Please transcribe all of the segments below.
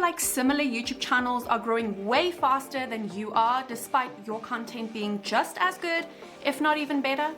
like similar YouTube channels are growing way faster than you are, despite your content being just as good, if not even better?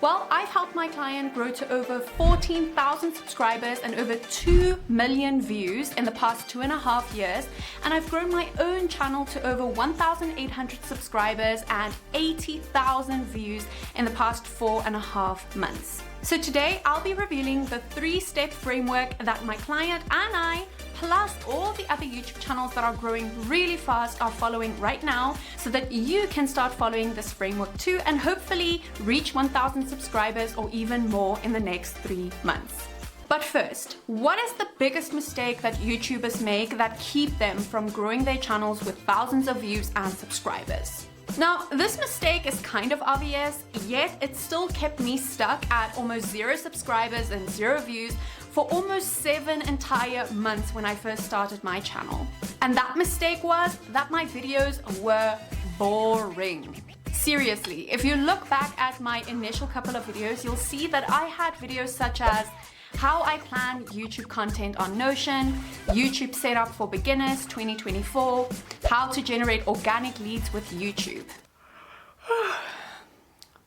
Well, I've helped my client grow to over 14,000 subscribers and over 2 million views in the past 2.5 years, and I've grown my own channel to over 1,800 subscribers and 80,000 views in the past 4.5 months. So today I'll be revealing the 3-step framework that my client and I, plus all the other YouTube channels that are growing really fast, are following right now, so that you can start following this framework too and hopefully reach 1,000 subscribers or even more in the next 3 months. But first, what is the biggest mistake that YouTubers make that keep them from growing their channels with thousands of views and subscribers? Now, this mistake is kind of obvious, yet it still kept me stuck at almost 0 subscribers and 0 views for almost 7 entire months when I first started my channel. And that mistake was that my videos were boring. Seriously, if you look back at my initial couple of videos, you'll see that I had videos such as how I plan YouTube content on Notion, YouTube setup for beginners 2024, how to generate organic leads with YouTube.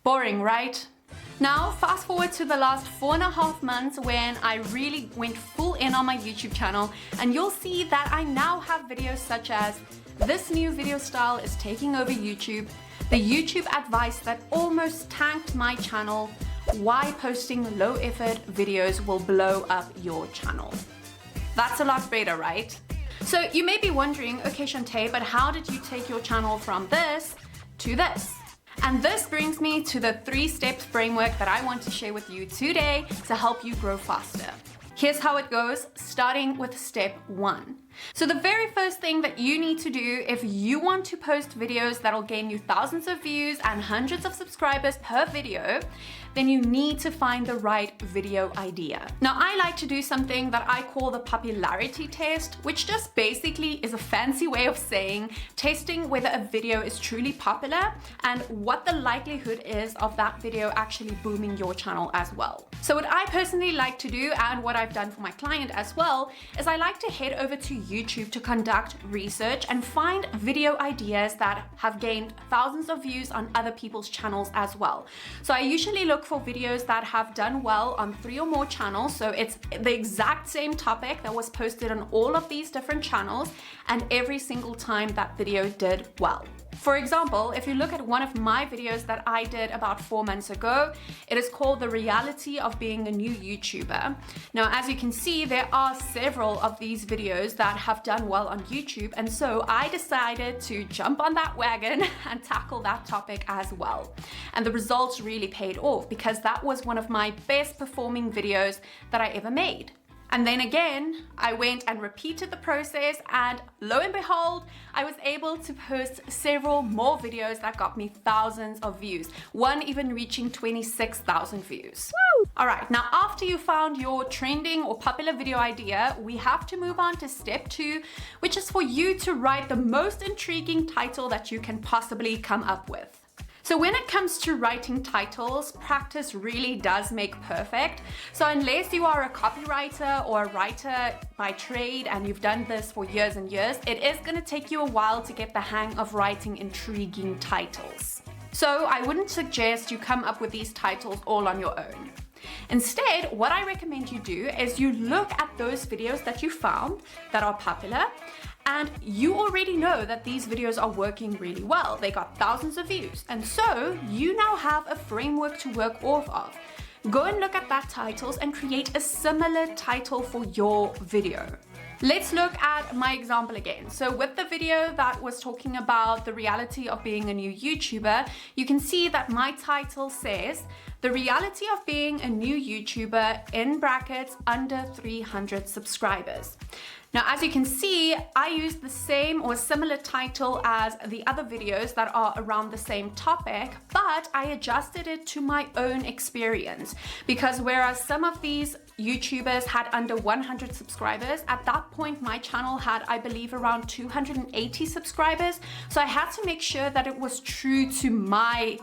Boring, right? Now, fast forward to the last 4.5 months when I really went full in on my YouTube channel, and you'll see that I now have videos such as this new video style is taking over YouTube, the YouTube advice that almost tanked my channel, why posting low effort videos will blow up your channel. That's a lot better, right? So you may be wondering, okay Shantae, but how did you take your channel from this to this? And this brings me to the 3-step framework that I want to share with you today to help you grow faster. Here's how it goes, starting with step 1. So the very first thing that you need to do if you want to post videos that'll gain you thousands of views and hundreds of subscribers per video, then you need to find the right video idea. Now, I like to do something that I call the popularity test, which just basically is a fancy way of saying testing whether a video is truly popular and what the likelihood is of that video actually booming your channel as well. So what I personally like to do, and what I've done for my client as well, is I like to head over to YouTube to conduct research and find video ideas that have gained thousands of views on other people's channels as well. So I usually look for videos that have done well on 3 or more channels, so it's the exact same topic that was posted on all of these different channels, and every single time that video did well. For example, if you look at one of my videos that I did about 4 months ago, it is called The Reality of Being a New YouTuber. Now, as you can see, there are several of these videos that have done well on YouTube, and so I decided to jump on that wagon and tackle that topic as well. And the results really paid off because that was one of my best performing videos that I ever made. And then again, I went and repeated the process, and lo and behold, I was able to post several more videos that got me thousands of views, one even reaching 26,000 views. Woo! All right, now after you found your trending or popular video idea, we have to move on to step 2, which is for you to write the most intriguing title that you can possibly come up with. So when it comes to writing titles, practice really does make perfect. So unless you are a copywriter or a writer by trade and you've done this for years and years, it is going to take you a while to get the hang of writing intriguing titles. So I wouldn't suggest you come up with these titles all on your own. Instead, what I recommend you do is you look at those videos that you found that are popular, and you already know that these videos are working really well. They got thousands of views, and so you now have a framework to work off of. Go and look at that titles and create a similar title for your video. Let's look at my example again. So with the video that was talking about the reality of being a new YouTuber, you can see that my title says, The Reality of Being a New YouTuber, in brackets, under 300 subscribers. Now, as you can see, I used the same or similar title as the other videos that are around the same topic, but I adjusted it to my own experience. Because whereas some of these YouTubers had under 100 subscribers, at that point my channel had, I believe, around 280 subscribers. So I had to make sure that it was true to my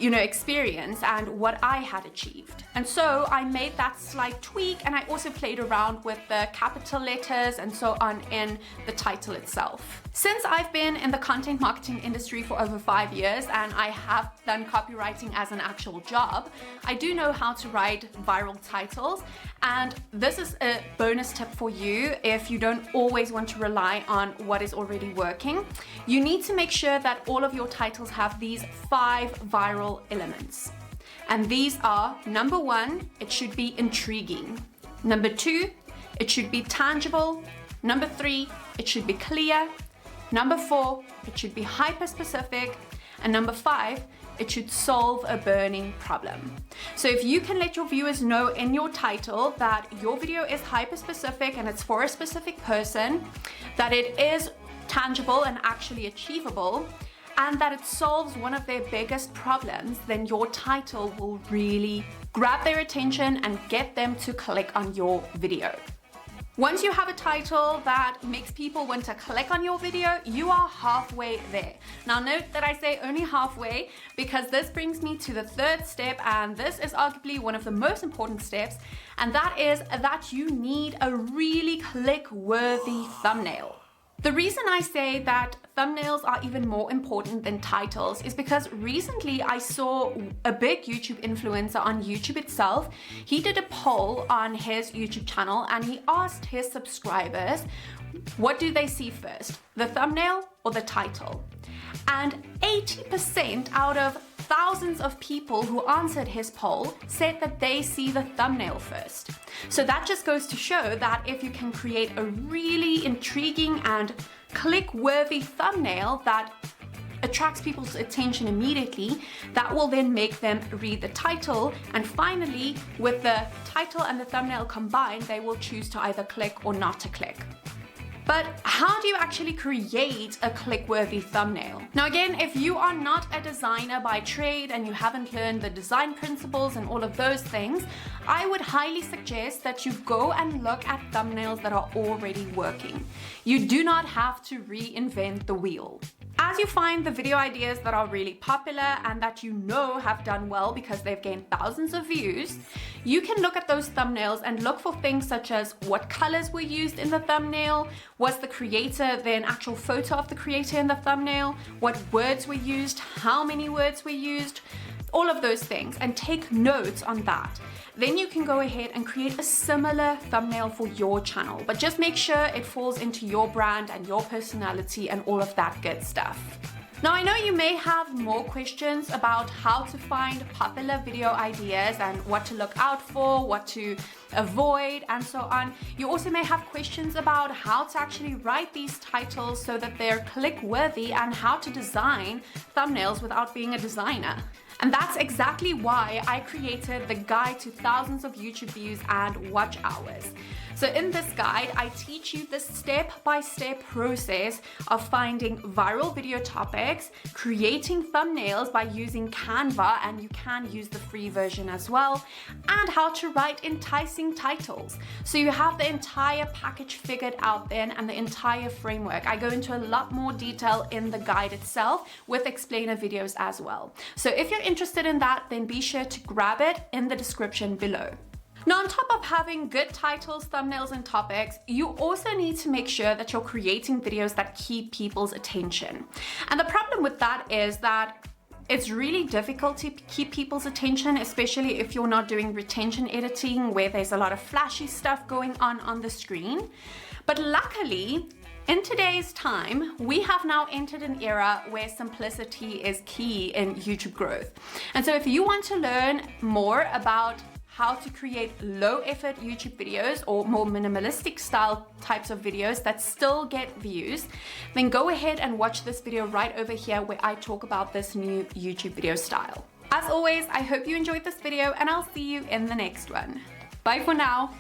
experience and what I had achieved. And so I made that slight tweak, and I also played around with the capital letters and so on in the title itself. Since I've been in the content marketing industry for over 5 years and I have done copywriting as an actual job, I do know how to write viral titles, and this is a bonus tip for you if you don't always want to rely on what is already working. You need to make sure that all of your titles have these 5 viral elements. And these are: number 1, it should be intriguing. Number 2, it should be tangible. Number 3, it should be clear. Number 4, it should be hyper-specific. And number 5, it should solve a burning problem. So if you can let your viewers know in your title that your video is hyper-specific and it's for a specific person, that it is tangible and actually achievable, and that it solves one of their biggest problems, then your title will really grab their attention and get them to click on your video. Once you have a title that makes people want to click on your video, you are halfway there. Now note that I say only halfway because this brings me to the 3rd step, and this is arguably one of the most important steps, and that is that you need a really click-worthy thumbnail. The reason I say that thumbnails are even more important than titles is because recently I saw a big YouTube influencer on YouTube itself. He did a poll on his YouTube channel and he asked his subscribers, what do they see first, the thumbnail or the title? And 80% out of thousands of people who answered his poll said that they see the thumbnail first. So that just goes to show that if you can create a really intriguing and click-worthy thumbnail that attracts people's attention immediately, that will then make them read the title, and finally, with the title and the thumbnail combined, they will choose to either click or not to click. But how do you actually create a click-worthy thumbnail? Now again, if you are not a designer by trade and you haven't learned the design principles and all of those things, I would highly suggest that you go and look at thumbnails that are already working. You do not have to reinvent the wheel. As you find the video ideas that are really popular and that you know have done well because they've gained thousands of views, you can look at those thumbnails and look for things such as what colors were used in the thumbnail, was the creator there an actual photo of the creator in the thumbnail, what words were used, how many words were used, all of those things, and take notes on that. Then you can go ahead and create a similar thumbnail for your channel, but just make sure it falls into your brand and your personality and all of that good stuff. Now I know you may have more questions about how to find popular video ideas and what to look out for, what to avoid, and so on. You also may have questions about how to actually write these titles so that they're click-worthy and how to design thumbnails without being a designer. And that's exactly why I created the guide to thousands of YouTube views and watch hours. So in this guide, I teach you the step-by-step process of finding viral video topics, creating thumbnails by using Canva, and you can use the free version as well, and how to write enticing titles. So you have the entire package figured out then and the entire framework. I go into a lot more detail in the guide itself with explainer videos as well. So if you're interested in that, then be sure to grab it in the description below. Now, on top of having good titles, thumbnails, and topics, you also need to make sure that you're creating videos that keep people's attention. And the problem with that is that it's really difficult to keep people's attention, especially if you're not doing retention editing, where there's a lot of flashy stuff going on the screen. But luckily, in today's time, we have now entered an era where simplicity is key in YouTube growth. And so if you want to learn more about how to create low effort YouTube videos or more minimalistic style types of videos that still get views, then go ahead and watch this video right over here where I talk about this new YouTube video style. As always, I hope you enjoyed this video and I'll see you in the next one. Bye for now.